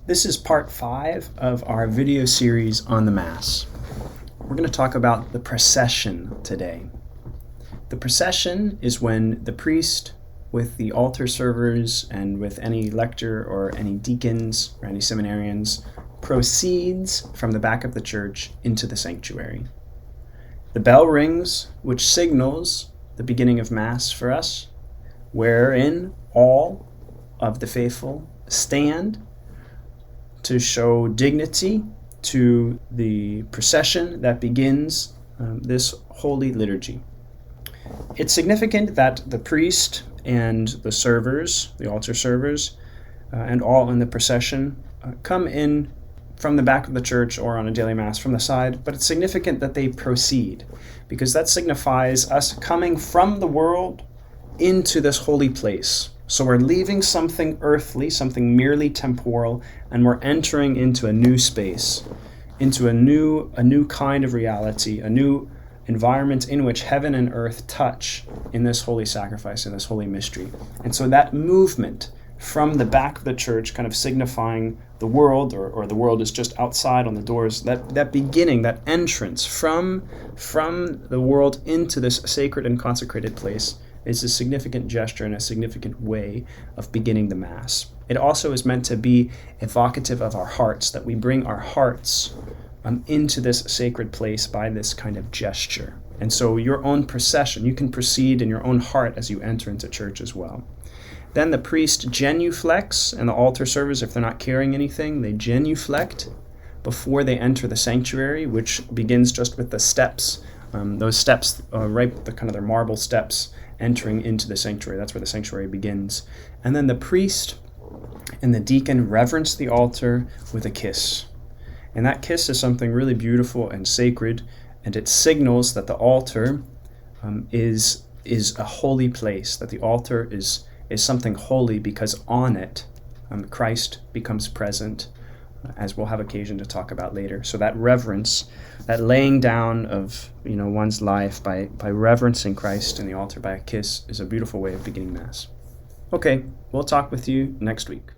This is part 5 of our video series on the Mass. We're going to talk about the procession today. The procession is when the priest, with the altar servers and with any lector or any deacons or any seminarians, proceeds from the back of the church into the sanctuary. The bell rings, which signals the beginning of Mass for us, wherein all of the faithful stand to show dignity to the procession that begins this holy liturgy. It's significant that the priest and the servers, the altar servers, and all in the procession come in from the back of the church or on a daily Mass from the side, but it's significant that they proceed because that signifies us coming from the world into this holy place. So we're leaving something earthly, something merely temporal, and we're entering into a new space, into a new kind of reality, a new environment in which heaven and earth touch in this holy sacrifice, in this holy mystery. And so that movement from the back of the church, kind of signifying the world, or the world is just outside on the doors, that beginning, that entrance from the world into this sacred and consecrated place is a significant gesture and a significant way of beginning the Mass. It also is meant to be evocative of our hearts, that we bring our hearts into this sacred place by this kind of gesture. And so your own procession, you can proceed in your own heart as you enter into church as well. Then the priest genuflects, and the altar servers, if they're not carrying anything, they genuflect before they enter the sanctuary, which begins just with the steps. Those steps, right, the kind of their marble steps entering into the sanctuary. That's where the sanctuary begins. And then the priest and the deacon reverence the altar with a kiss. And that kiss is something really beautiful and sacred, and it signals that the altar is a holy place, that the altar is something holy because on it Christ becomes present, as we'll have occasion to talk about later. So that reverence, that laying down of one's life by reverencing Christ in the altar by a kiss is a beautiful way of beginning Mass. Okay, we'll talk with you next week.